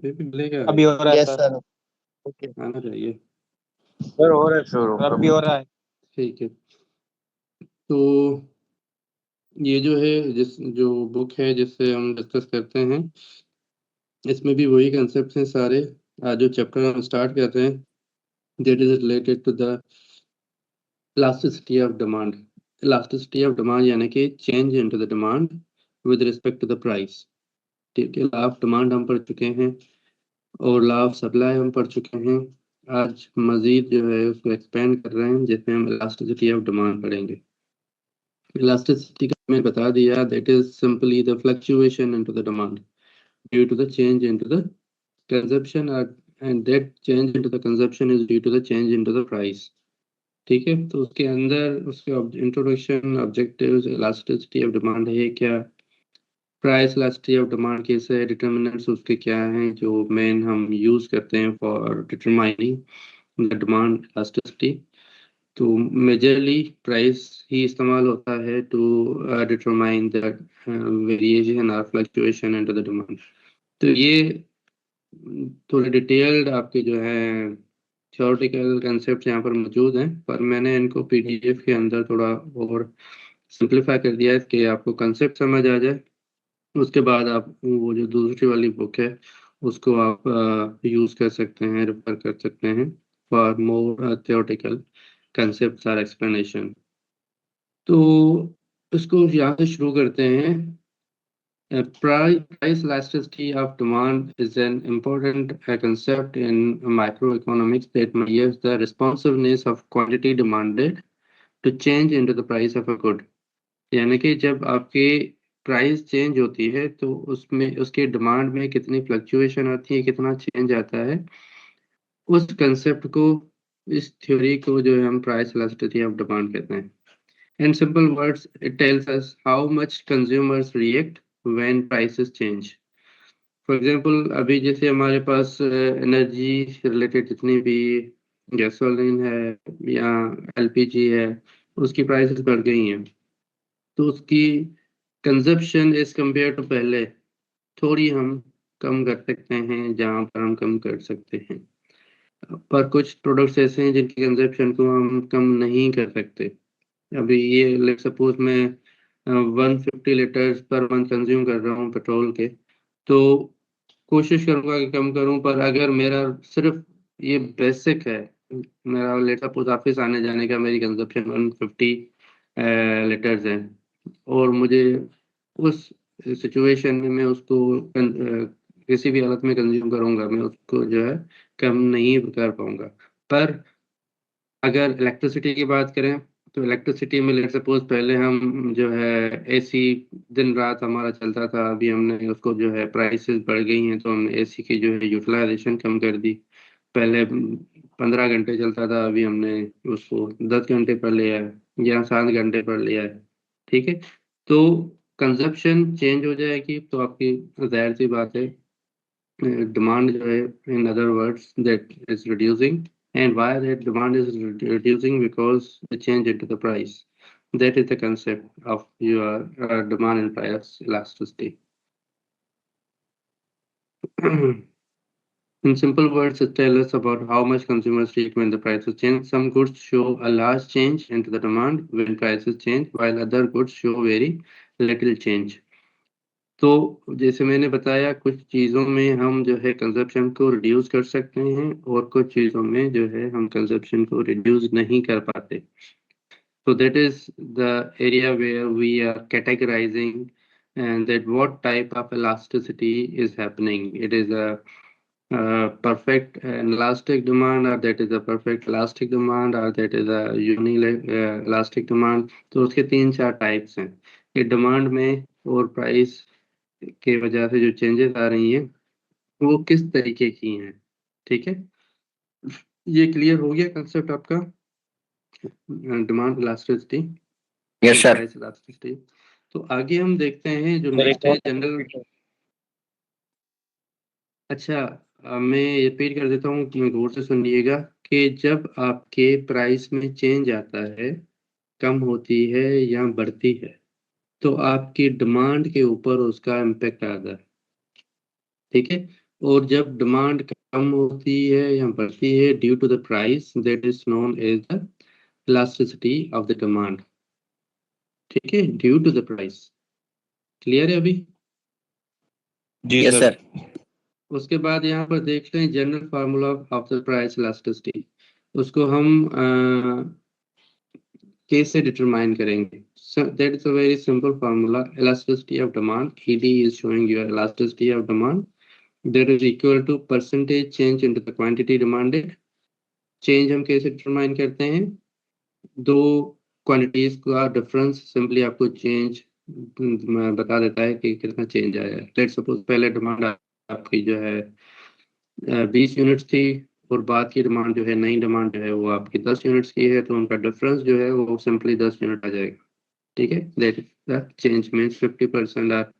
अभी भी मिलेगा। अभी हो रहा है यस सर। सर। ओके आना चाहिए। सर हो रहा है शोरूम, अभी हो रहा है। ठीक है। तो ये जो है जो बुक है जिससे हम डिस्कस करते हैं, इसमें भी वही कंसेप्ट हैं सारे। आज जो चैप्टर हम स्टार्ट कर रहे हैं, that is related to the elasticity of demand. Elasticity of demand यानी कि change in to the demand with respect to the price. ठीक है, लॉ ऑफ डिमांड हम पढ़ चुके हैं और लॉ ऑफ सप्लाई हम पढ़ चुके हैं। आज मजीद जो है उसको एक्सपेंड कर रहे हैं, जिसमें हम इलास्टिसिटी ऑफ डिमांड पढ़ेंगे। इलास्टिसिटी का मैंने बता दिया, that is simply the fluctuation into the demand due to the change into the consumption, and that change into the consumption is due to the change into the price. ठीक है, तो उसके अंदर उसके introduction, objectives, elasticity of demand है क्या, price elasticity of demand कैसे है, डिटर्मिनेंट्स उसके क्या हैं जो मेन हम यूज करते हैं for determining the demand elasticity. तो मेजरली प्राइस ही इस्तेमाल होता है टू डिटरमाइन द वेरिएशन और फ्लक्चुएशन इनटू द डिमांड। तो ये थोड़े डिटेल्ड आपके जो है थ्योरेटिकल कंसेप्ट यहाँ पर मौजूद हैं, पर मैंने इनको पीडीएफ के अंदर थोड़ा और सिंप्लीफाई कर दिया है कि आपको कंसेप्ट समझ आ जाए। उसके बाद आप वो जो दूसरी वाली बुक है उसको आप यूज़ कर सकते हैं, रेफर कर सकते हैं फॉर मोर थ्योरेटिकल कंसेप्ट और एक्सप्लेनेशन। तो इसको यहाँ से शुरू करते हैं। Price elasticity of demand is an important concept in microeconomics that measures the responsiveness of quantity demanded to change into the price of a good। यानी कि जब आपकी प्राइस चेंज होती है तो उसमें उसके डिमांड में कितनी फ्लक्चुएशन आती है, कितना चेंज आता है, उस कंसेप्ट को, इस थ्योरी को जो है हम प्राइस इलास्टिसिटी ऑफ डिमांड कहते हैं। In simple words, it tells us how much consumers react when prices change. For example अभी जैसे हमारे पास एनर्जी रिलेटेड जितनी भी गैसोलीन है या एलपीजी है, उसकी प्राइसेस बढ़ गई हैं, तो उसकी कंजप्शन एज कम्पेयर टू पहले थोड़ी हम कम कर सकते हैं जहाँ पर हम कम कर सकते हैं, पर कुछ प्रोडक्ट्स ऐसे हैं जिनकी कंजप्शन को हम कम नहीं कर सकते। अभी ये लेट सपोज मैं 150 लीटर्स पर मंथ कंज्यूम कर रहा हूँ पेट्रोल के, तो कोशिश करूंगा कि कम करूं, पर अगर मेरा सिर्फ ये बेसिक है, मेरा लेट सपोज ऑफिस आने जाने का मेरी कंजप्शन 150 लीटर्स है, और मुझे उस सिचुएशन में मैं उसको किसी भी हालत में कंज्यूम करूंगा, मैं उसको जो है कम नहीं कर पाऊंगा। पर अगर इलेक्ट्रिसिटी की बात करें तो इलेक्ट्रिसिटी में लेट सपोज पहले हम जो है एसी दिन रात हमारा चलता था, अभी हमने उसको जो है प्राइसेस बढ़ गई हैं तो हमने एसी की जो है यूटिलाइजेशन कम कर दी। पहले 15 घंटे चलता था, अभी हमने उसको 10 घंटे पर लिया है या 7 घंटे पर लिया है। ठीक है, तो कंजप्शन चेंज हो जाएगी तो आपकी जाहिर सी बात है डिमांड जो है, in other words, that is reducing. And why that demand is reducing? Because the change into the price. That is the concept of your demand and price elasticity. In simple words, it tells us about how much consumers react when the prices change. Some goods show a large change into the demand when prices change, while other goods show very little change. तो जैसे मैंने बताया, कुछ चीज़ों में हम जो है कंजप्शन को रिड्यूस कर सकते हैं और कुछ चीज़ों में जो है हम कंजप्शन को रिड्यूस नहीं कर पाते। So that is the area where we are categorizing and that what type of elasticity is happening. It is a perfect elastic demand, or that is a perfect elastic demand, or that is a elastic demand. तो उसके 3-4 types हैं। ये demand में और price के वजह से जो चेंजेस आ रही हैं वो किस तरीके की हैं। ठीक है, ये क्लियर हो गया कंसेप्ट आपका, demand elasticity, yes sir. Price elasticity. तो आगे हम देखते हैं जो नेक्स्ट है जनरल। अच्छा, मैं रिपीट कर देता हूँ कि गौर से सुनिएगा कि जब आपके प्राइस में चेंज आता है, कम होती है या बढ़ती है, तो आपकी डिमांड के ऊपर उसका इम्पेक्ट आता है। ठीक है, और जब डिमांड कम होती है या बढ़ती है due to the price, that is known as the elasticity of the demand. ठीक है, due to the price. Clear है अभी? जी Yes, सर। sir. उसके बाद यहाँ पर देख लें general formula of the price elasticity. उसको हम केस से डिटरमाइन करेंगे। That is a very simple formula. Elasticity of demand, ED is showing your elasticity of demand, that is equal to percentage change into the quantity demanded। Change हम कैसे determine करते हैं? दो quantities का difference simply आपको change बता देता है कि कितना चेंज आया है। लेट्स सपोज पहले डिमांड आपकी जो है 20 यूनिट्स थी, और बाद की डिमांड जो है, नई डिमांड जो है वो आपकी 10 यूनिट्स की है, तो उनका डिफरेंस जो है वो सिंपली 10 यूनिट आ जाएगा। ठीक है, that is the change means 50%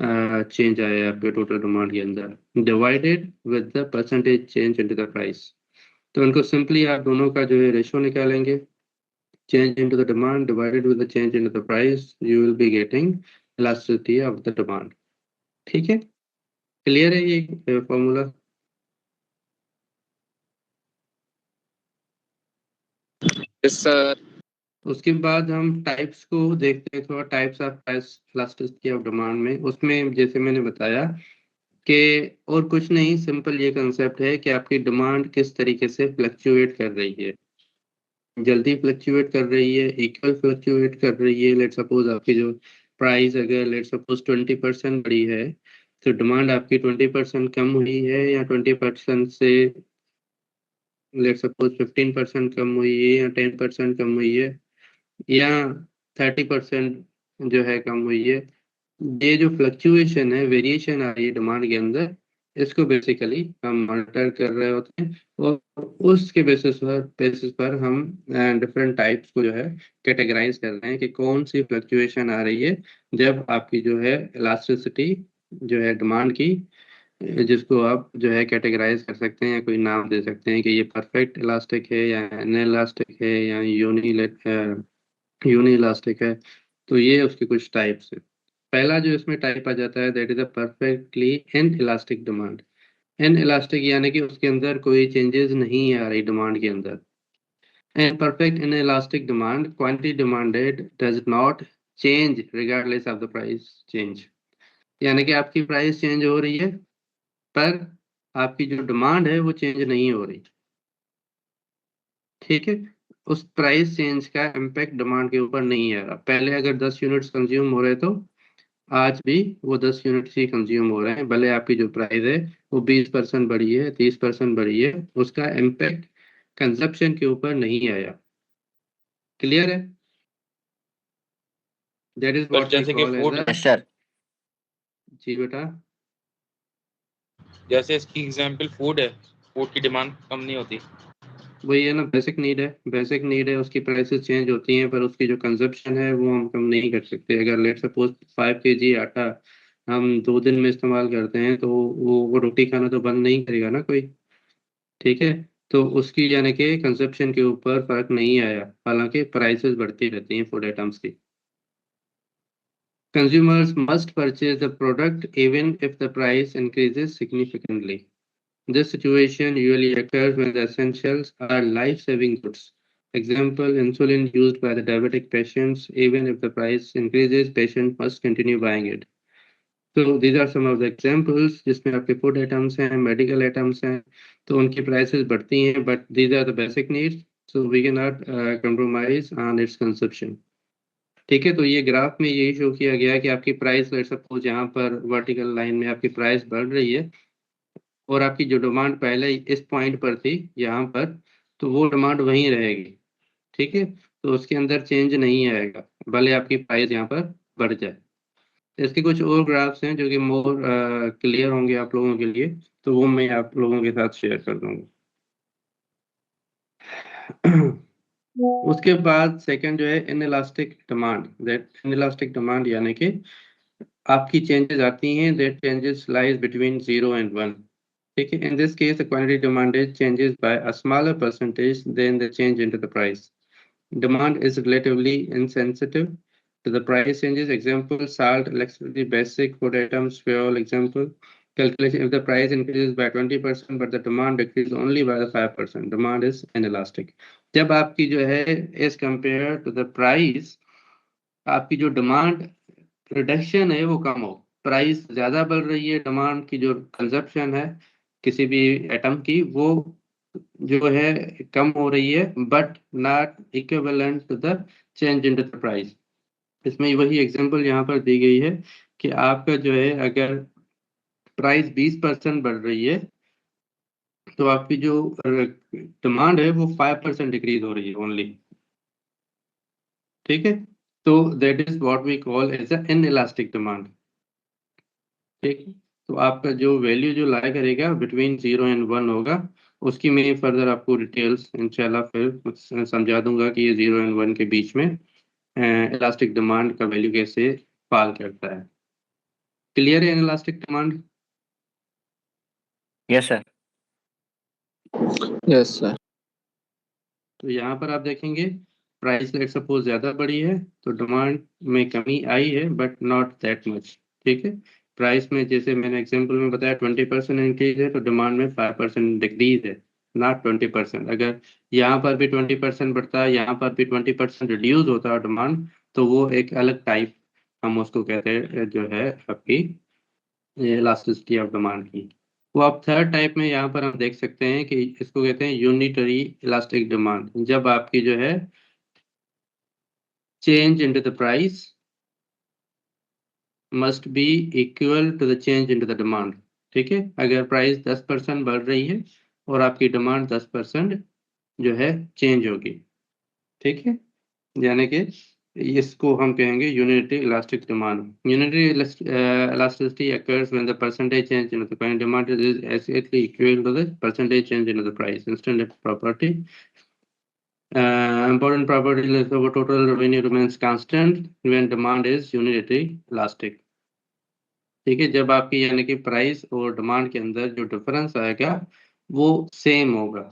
change आया है आपके टोटल डिमांड के अंदर, divided with the percentage change into the price. तो उनको सिंपली आप दोनों का जो है रेशियो निकालेंगे, change into the demand divided with the change into the price, you will be getting elasticity of the demand. ठीक है, क्लियर है ये फॉर्मूला? Yes sir. उसके बाद हम टाइप्स को देखते हैं थोड़ा, types of price elasticity of demand में। उसमें जैसे मैंने बताया कि और कुछ नहीं, सिंपल ये कंसेप्ट है कि आपकी डिमांड किस तरीके से फ्लक्चुएट कर रही है। जल्दी फ्लक्चुएट कर रही है, इक्वल फ्लक्चुएट कर रही है। लेट सपोज आपकी जो प्राइस अगर लेट सपोज 20% बढ़ी है, तो डिमांड आपकी 20% कम हुई है, या 20% से लेट सपोज 15% कम हुई है, या 10% कम हुई है, या 30% जो है कम हुई है। ये जो फ्लक्चुएशन है, वेरिएशन आ रही है डिमांड के अंदर, इसको बेसिकली हम मॉनिटर कर रहे होते हैं, और उसके बेसिस पर हम डिफरेंट टाइप्स को जो है कैटेगराइज कर रहे हैं कि कौन सी फ्लक्चुएशन आ रही है जब आपकी जो है इलास्टिसिटी जो है डिमांड की, जिसको आप जो है कैटेगराइज कर सकते हैं या कोई नाम दे सकते हैं कि ये परफेक्ट इलास्टिक है, या इनइलास्टिक है, या यूनी इलास्टिक है। तो ये उसके कुछ टाइप्स है। पहला जो इसमें टाइप आ जाता है, that is a perfectly in elastic demand. In elastic यानी कि उसके अंदर कोई चेंजेस नहीं आ रही डिमांड के अंदर। And perfect in elastic demand, quantity demanded does not change regardless of the price change. यानी कि आपकी प्राइस चेंज हो रही है, पर आपकी जो डिमांड है वो चेंज नहीं हो रही। ठीक है, उस प्राइस चेंज का इम्पैक्ट डिमांड के ऊपर नहीं आ रहा। पहले अगर 10 यूनिट्स कंज्यूम हो रहे, तो आज भी वो 10 यूनिट्स ही कंज्यूम हो रहे हैं, भले आपकी जो प्राइस है वो 20% बढ़ी है, 30% बढ़ी है, उसका इम्पैक्ट कंजप्शन के ऊपर नहीं आया। क्लियर है? दैट इज व्हाट वी जैसे कि कॉल एज फूड, अ। Yes, sir. जी बेटा। जैसे इसकी एग्जांपल फूड है, फूड की डिमांड कम नहीं होती। वही है ना, बेसिक नीड है, बेसिक नीड है, उसकी प्राइसेस चेंज होती हैं, पर उसकी जो कंजप्शन है वो हम कम नहीं कर सकते। अगर लेट सपोज 5 kg आटा हम 2 दिन में इस्तेमाल करते हैं, तो वो रोटी खाना तो बंद नहीं करेगा ना कोई। ठीक है, तो उसकी यानी कि कंजप्शन के ऊपर फर्क नहीं आया, हालांकि प्राइसेस बढ़ती रहती हैं फूड आइटम्स की। Consumers must purchase the product even if the price increases significantly. This situation usually occurs when the essentials are life-saving goods. Example, insulin used by the diabetic patients. Even if the price increases, patient must continue buying it. So these are some of the examples जिसमें आपके food items हैं, medical items हैं, तो उनकी prices बढ़ती हैं, but these are the basic needs, so we can not compromise on its consumption. ठीक है, तो ये ग्राफ में यही शो किया गया है कि आपकी प्राइस लेट सपोज यहाँ पर वर्टिकल लाइन में आपकी प्राइस बढ़ रही है, और आपकी जो डिमांड पहले इस पॉइंट पर थी यहाँ पर, तो वो डिमांड वहीं रहेगी। ठीक है, तो उसके अंदर चेंज नहीं आएगा, भले आपकी प्राइस यहाँ पर बढ़ जाए। इसके कुछ और ग्राफ्स हैं जो कि मोर क्लियर होंगे आप लोगों के लिए, तो वो मैं आप लोगों के साथ शेयर कर दूंगा। उसके बाद सेकंड जो है inelastic demand. That inelastic demand यानी कि आपकी चेंजेस आती हैं, that changes lies between 0 and 1। ठीक है, in this case the quantity demanded changes by a smaller percentage than the change into the price. Demand is relatively insensitive to the price changes. Example, salt, electricity, basic food items, fuel. Example, calculation, if the price increases by 20% but the demand decreases only by the 5%, demand is inelastic. जब आपकी जो है as compared to the price, आपकी जो demand reduction है वो कम हो, price ज्यादा बढ़ रही है, डिमांड की जो कंजप्शन है किसी भी एटम की वो जो है कम हो रही है, but not equivalent to the change in the price. इसमें वही एग्जांपल यहाँ पर दी गई है कि आपका जो है अगर प्राइस 20% बढ़ रही है तो आपकी जो डिमांड है वो 5% डिक्रीज हो रही है ओनली। ठीक है, तो that is what we call as a inelastic demand. ठीक, तो आपका जो वैल्यू जो लाई करेगा बिटवीन 0 एंड 1 होगा, उसकी मैं फर्दर आपको डिटेल्स इंशाल्लाह फिर समझा दूंगा कि ये 0 एंड 1 के बीच में इलास्टिक डिमांड का वैल्यू कैसे फॉल करता है। क्लियर है elastic demand? Yes, sir. Yes sir. तो यहाँ पर आप देखेंगे प्राइस लेट सपोज ज्यादा बढ़ी है तो डिमांड में कमी आई है बट नॉट दैट मच। ठीक है, प्राइस में जैसे मैंने एग्जांपल में बताया 20% इंक्रीज है तो डिमांड में 5% डिक्रीज है, नॉट 20%। अगर यहाँ पर भी 20% बढ़ता है, यहाँ पर भी 20% रिड्यूस होता है डिमांड, तो वो एक अलग टाइप हम उसको कहते हैं जो है आपकी इलास्टिसिटी ऑफ डिमांड की। वो आप थर्ड टाइप में यहाँ पर हम देख सकते हैं कि इसको कहते हैं यूनिटरी इलास्टिक डिमांड। जब आपकी जो है change into the price must be equal to the change into the demand। ठीक है, अगर प्राइस 10% बढ़ रही है और आपकी डिमांड 10% जो है चेंज होगी। ठीक है, यानी कि इसको हम कहेंगे unitary elastic demand. Unitary elasticity occurs when the percentage change in the current demand is exactly equal to the percentage change in the price. Instant property. Important property is our total revenue remains constant when demand is unitary elastic। ठीक है, जब आपकी यानी कि price और demand के अंदर जो डिफरेंस आएगा वो सेम होगा।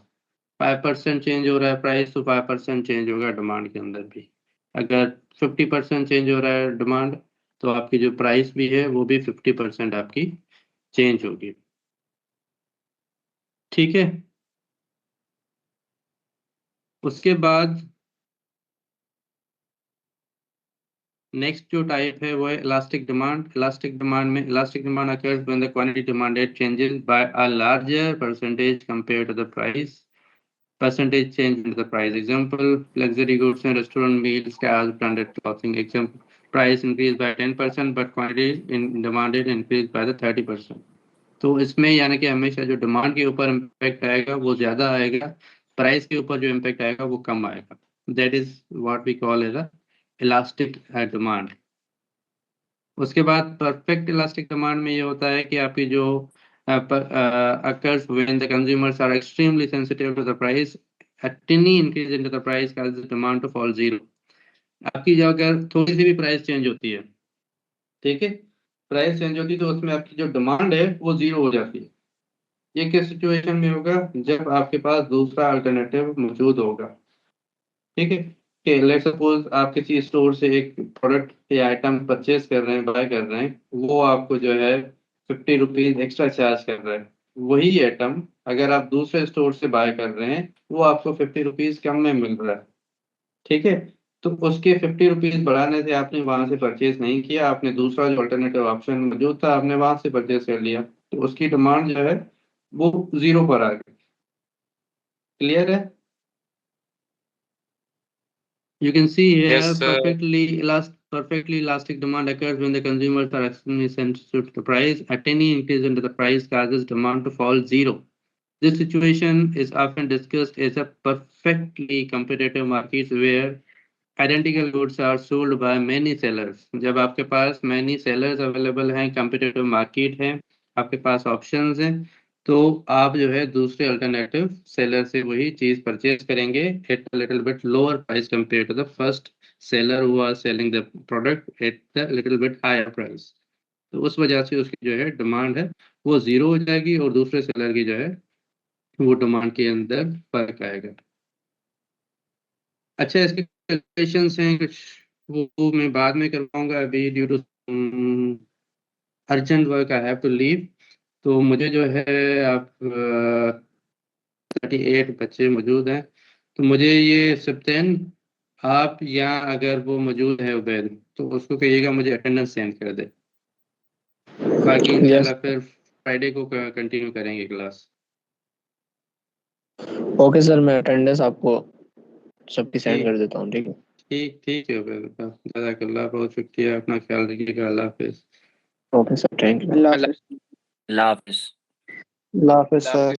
5% चेंज हो रहा है प्राइस तो 5% चेंज होगा डिमांड के अंदर भी। अगर 50% चेंज हो रहा है डिमांड तो आपकी जो प्राइस भी है वो भी 50% आपकी चेंज होगी। ठीक है, उसके बाद नेक्स्ट जो टाइप है वो है इलास्टिक डिमांड। इलास्टिक डिमांड में elastic demand occurs when the quantity demanded changes by a larger percentage compared to the price, percentage change in the price। Example, luxury goods and restaurant meals, cars, branded clothing। Example, price increased by 10% but quantity in demanded increased by the 30%। तो इसमें यानी कि हमेशा जो demand के ऊपर impact आएगा वो ज्यादा आएगा, प्राइस के ऊपर जो इम्पैक्ट आएगा वो कम आएगा। That is what we call as a elastic demand. उसके बाद परफेक्ट इलास्टिक डिमांड में ये होता है कि आपकी जो occurs when the consumers are extremely sensitive to the price, a tiny increase into the price causes demand to fall zero। आपकी जो अगर थोड़ी सी भी प्राइस चेंज होती है, ठीक है, प्राइस चेंज होती है तो उसमें आपकी जो डिमांड है वो जीरो हो जाती है। ये किस सिचुएशन में होगा? जब आपके पास दूसरा अल्टरनेटिव मौजूद होगा। ठीक है, कि लेट सपोज आप किसी स्टोर से एक प्रोडक्ट या आइटम परचेज कर रहे हैं, बाय कर रहे हैं, वो आपको जो है 50 रुपीज एक्स्ट्रा चार्ज कर रहा है। वही आइटम अगर आप दूसरे स्टोर से बाय कर रहे हैं वो आपको 50 रुपीज कम में मिल रहा है। ठीक है, तो उसके 50 रुपीज बढ़ाने से आपने वहां से परचेज नहीं किया, आपने दूसरा जो अल्टरनेटिव ऑप्शन मौजूद था आपने वहां से परचेज कर लिया, तो उसकी डिमांड जो है वो जीरो पर आ गई। क्लियर है? You can see here Yes, perfectly elastic demand occurs when the consumers are extremely sensitive to the price. A tiny increase into the price causes demand to fall zero. This situation is often discussed as a perfectly competitive market where identical goods are sold by many sellers। जब आपके पास many sellers available हैं, competitive market है, आपके पास options हैं, तो आप जो है दूसरे अल्टरनेटिव सेलर से वही चीज परचेज करेंगे at a little bit lower price compare to the first seller who are selling the product at the little bit higher price. तो उस वजह से उसकी जो है डिमांड है वो जीरो हो जाएगी और दूसरे सेलर की जो है वो डिमांड के अंदर फर्क आएगा। अच्छा, इसके कैलकुलेशंस हैं कुछ, वो मैं बाद में करवाऊंगा, अभी due to urgent work I have to leave. तो मुझे जो है आप 38 बच्चे मौजूद हैं, तो मुझे ये सप्तान आप या अगर वो मौजूद है उबैद, तो उसको कहिएगा मुझे अटेंडेंस सेंड कर दे। बाकी इंशाल्लाह फिर फ्राइडे को कंटिन्यू करेंगे क्लास। ओके सर, मैं अटेंडेंस आपको सबकी सेंड कर देता हूँ, ठीक है। ठीक है उबैद, जज़ाकल्लाह, बहुत शुक्रिया, अपना ख्याल रखिएगा, अल्लाह हाफिज़। Okay sir, thank you. अल्लाह हाफिज़। अल्लाह हाफिज़। अल्लाह हाफिज़ सर।